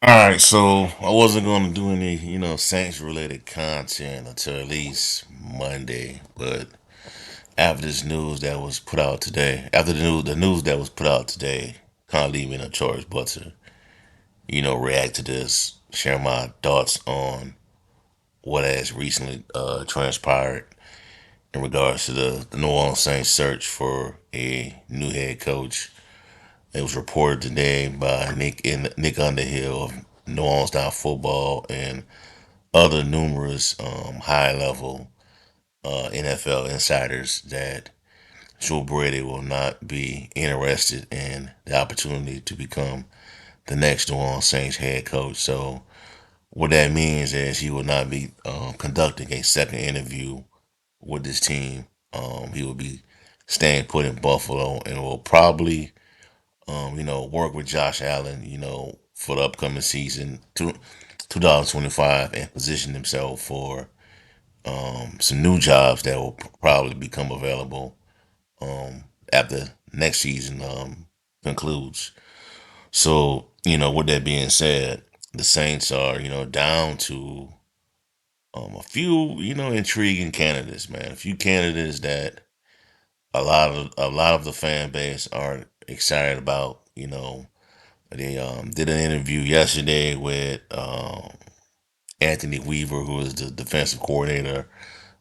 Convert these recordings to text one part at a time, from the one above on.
All right, so I wasn't going to do any, Saints related content until at least Monday, but after this news that was put out today, after the news that was put out today, kind of leave me no choice but to, react to this, share my thoughts on what has recently transpired in regards to the New Orleans Saints search for a new head coach. It was reported today by Nick Underhill of New Orleans Down Football and other numerous high level NFL insiders that Joe Brady will not be interested in the opportunity to become the next New Orleans Saints head coach. So what that means is he will not be conducting a second interview with this team. He will be staying put in Buffalo and will probably, work with Josh Allen, for the upcoming season, 2025, and position himself for some new jobs that will probably become available after next season concludes. So, with that being said, the Saints are, down to a few, intriguing candidates, man. A few candidates that a lot of the fan base are excited about. They did an interview yesterday with Anthony Weaver, who is the defensive coordinator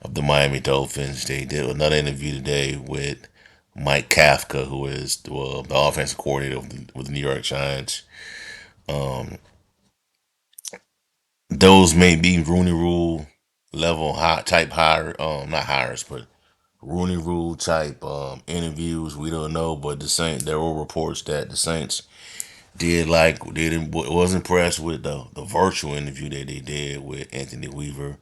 of the Miami Dolphins. They did another interview today with Mike Kafka, who is the offensive coordinator with the New York Giants. Um, those may be Rooney Rule level high type hire, not hires, but Rooney Rule type interviews. We don't know, but the Saints. There were reports that the Saints was impressed with the virtual interview that they did with Anthony Weaver.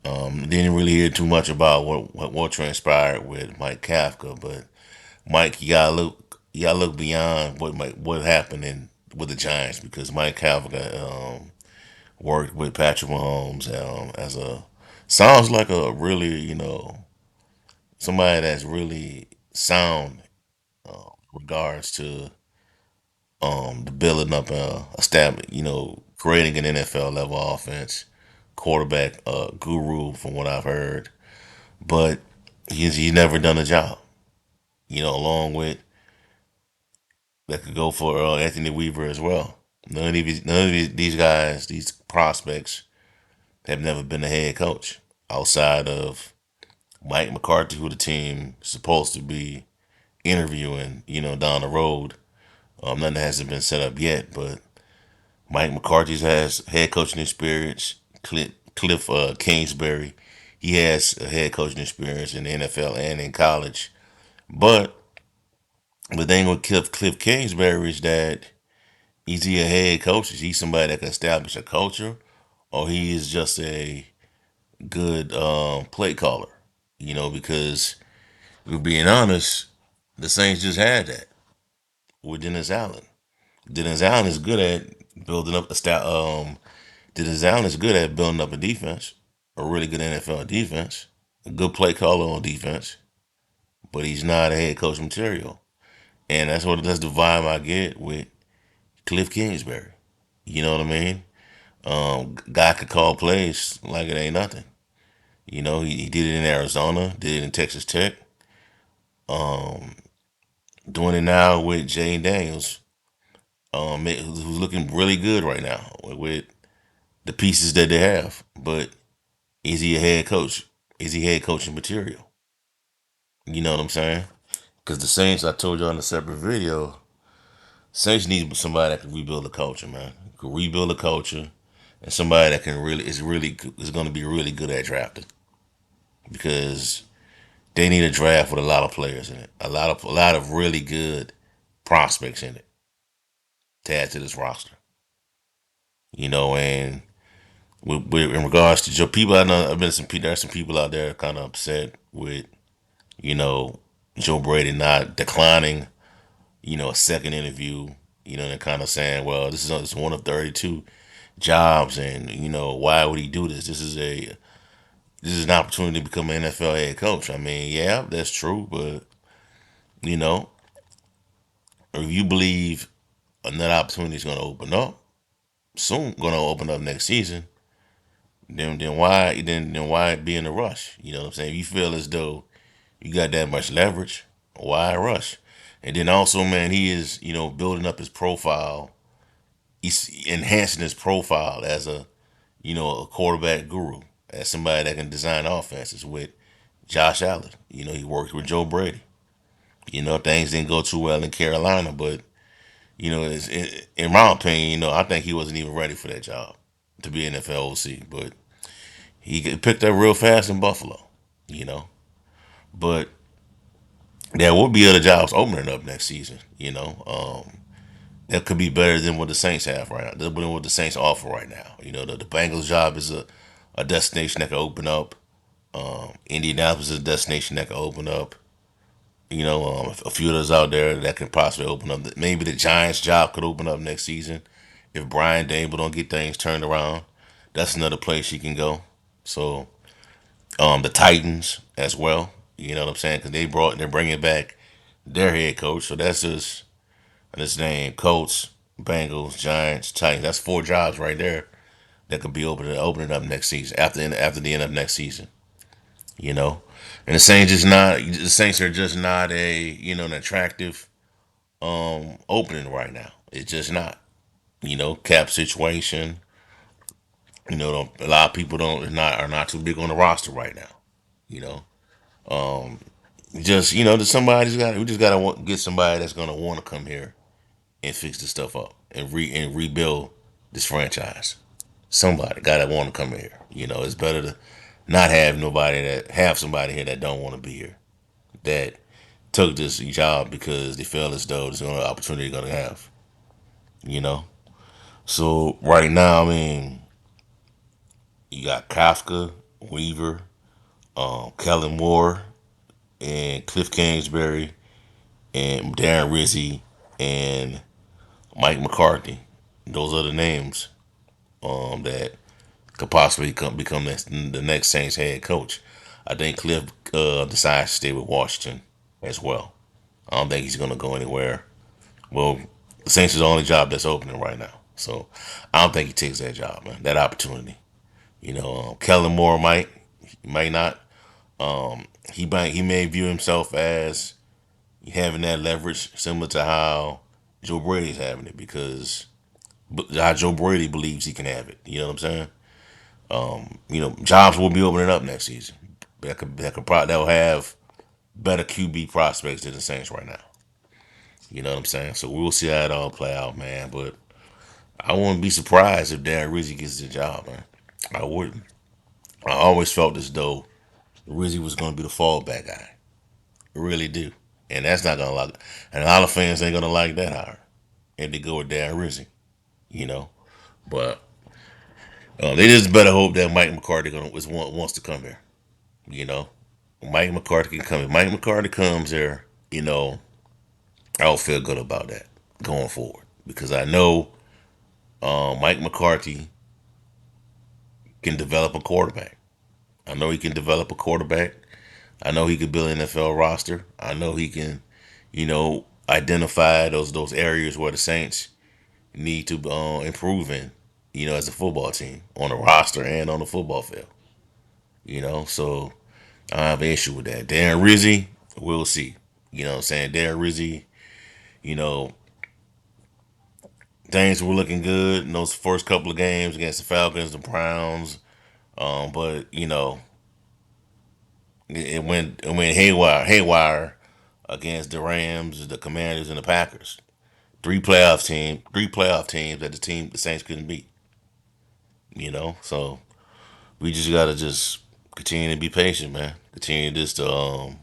Didn't really hear too much about what transpired with Mike Kafka, but Mike, you gotta look beyond what happened with the Giants because Mike Kafka worked with Patrick Mahomes as a sounds like a really somebody that's really sound regards to the building up creating an NFL level offense, quarterback guru from what I've heard, but he's never done a job. Along with that could go for Anthony Weaver as well. None of these guys, these prospects, have never been a head coach outside of Mike McCarthy, who the team is supposed to be interviewing, down the road. Nothing hasn't been set up yet, but Mike McCarthy has head coaching experience. Cliff Kingsbury, he has a head coaching experience in the NFL and in college. But the thing with Cliff Kingsbury is that is he a head coach? Is he somebody that can establish a culture, or he is just a good play caller? Because if we're being honest, the Saints just had that with Dennis Allen. Dennis Allen is good at building up a style. Dennis Allen is good at building up a defense, a really good NFL defense, a good play caller on defense, but he's not a head coach material. And that's the vibe I get with Cliff Kingsbury. You know what I mean? Guy could call plays like it ain't nothing. He did it in Arizona, did it in Texas Tech, doing it now with Jay Daniels, who's looking really good right now with the pieces that they have. But is he a head coach? Is he head coaching material? You know what I'm saying? Because the Saints, I told you on a separate video, Saints need somebody that can rebuild the culture, man. Can rebuild the culture, and somebody that can is going to be really good at drafting because they need a draft with a lot of players in it, a lot of really good prospects in it to add to this roster. And in regards to Joe, people I know, I've been some there's some people out there kind of upset with you know Joe Brady not declining a second interview. They're kind of saying, well, this is one of 32 jobs, and why would he do this? This is an opportunity to become an NFL head coach. I mean, yeah, that's true, but you know, if you believe another opportunity is going to open up, soon gonna open up next season, then why be in a rush? You know what I'm saying? If you feel as though you got that much leverage, why rush? And then also, man, he is, building up his profile. He's enhancing his profile as a quarterback guru, as somebody that can design offenses with Josh Allen. He worked with Joe Brady. Things didn't go too well in Carolina, but in my opinion, I think he wasn't even ready for that job to be NFL OC. But he picked up real fast in Buffalo. You know, but there will be other jobs opening up next season. That could be better than what the Saints have right now. Than what the Saints offer right now. The Bengals job is a destination that could open up. Indianapolis is a destination that could open up. A few of those out there that could possibly open up. Maybe the Giants job could open up next season if Brian Dable don't get things turned around. That's another place he can go. So the Titans as well. You know what I'm saying? Because they're bringing back their head coach. So that's just his name: Colts, Bengals, Giants, Titans. That's four jobs right there that could be opening up next season after the end of next season. You know, and the Saints are just not an attractive opening right now. It's just not. Cap situation. A lot of people don't are not too big on the roster right now. You know, just we just gotta get somebody that's gonna want to come here and fix this stuff up and rebuild this franchise. Somebody gotta want to come here. It's better to not have somebody here that don't want to be here, that took this job because they feel as though there's an opportunity they're gonna have. You know, so right now, I mean, you got Kafka, Weaver, Kellen Moore, and Cliff Kingsbury, and Darren Rizzi, and Mike McCarthy. Those are the names that could possibly become the next Saints head coach. I think Cliff decides to stay with Washington as well. I don't think he's going to go anywhere. Well, the Saints is the only job that's opening right now. So I don't think he takes that job, man, that opportunity. Kellen Moore he might not. He may view himself as having that leverage similar to how Joe Brady's having it because how Joe Brady believes he can have it. You know what I'm saying? Jobs will be opening up next season. That'll have better QB prospects than the Saints right now. You know what I'm saying? So we'll see how it all play out, man. But I wouldn't be surprised if Darren Rizzi gets the job, man. I wouldn't. I always felt as though Rizzi was going to be the fallback guy. I really do. And that's not going to like. And a lot of fans ain't going to like that hire if they go with Darren Rizzi. You know, but they just better hope that Mike McCarthy wants to come here. You know, Mike McCarthy can come. If Mike McCarthy comes here, I'll feel good about that going forward because I know Mike McCarthy can develop a quarterback. I know he can develop a quarterback. I know he can build an NFL roster. I know he can, identify those areas where the Saints need to improve in, as a football team on the roster and on the football field. So I don't have an issue with that. Darren Rizzi, we'll see. You know what I'm saying? Darren Rizzi, you know, things were looking good in those first couple of games against the Falcons, the Browns. But it went haywire against the Rams, the Commanders, and the Packers. Three playoff teams that the Saints couldn't beat. So we just gotta just continue to be patient, man. Continue just to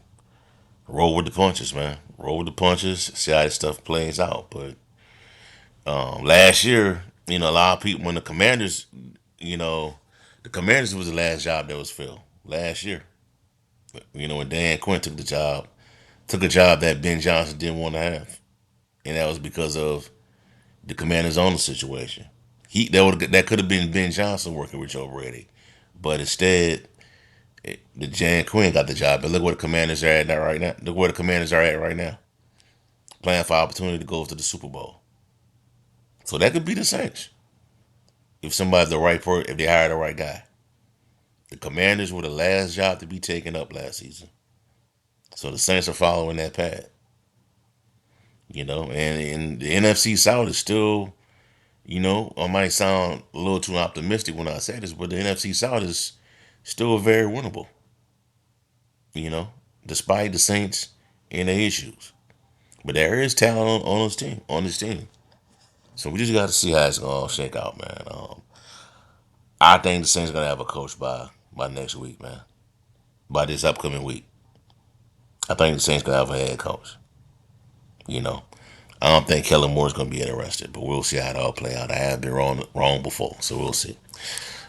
roll with the punches, man. Roll with the punches. See how this stuff plays out. But last year, a lot of people when you know, the Commanders was the last job that was filled last year. When Dan Quinn took a job that Ben Johnson didn't want to have, and that was because of the Commanders' owner situation. That could have been Ben Johnson working with Joe Brady, but instead, the Dan Quinn got the job. But look where the Commanders are at now, right now. Look where the Commanders are at right now, playing for opportunity to go to the Super Bowl. So that could be the Saints. if somebody's the right person, if they hire the right guy. The Commanders were the last job to be taken up last season, so the Saints are following that path. And the NFC South is still, I might sound a little too optimistic when I say this, but the NFC South is still very winnable. You know, despite the Saints and their issues, but there is talent on this team. On this team, so we just got to see how it's gonna shake out, man. I think the Saints are gonna have a coach by next week, man. By this upcoming week, I think the Saints gonna have a head coach. You know, I don't think Kellen Moore's gonna be interested, but we'll see how it all play out. I have been wrong before, so we'll see.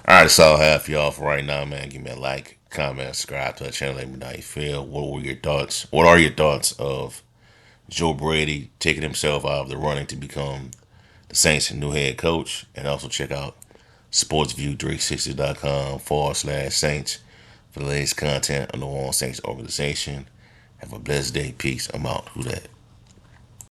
All right, that's all I have for y'all for right now, man. Give me a like, comment, subscribe to the channel. Let me know how you feel. What were your thoughts? What are your thoughts of Joe Brady taking himself out of the running to become the Saints' new head coach? And also check out sportsview360.com/Saints for the latest content on the New Orleans Saints organization. Have a blessed day. Peace. I'm out. Who that?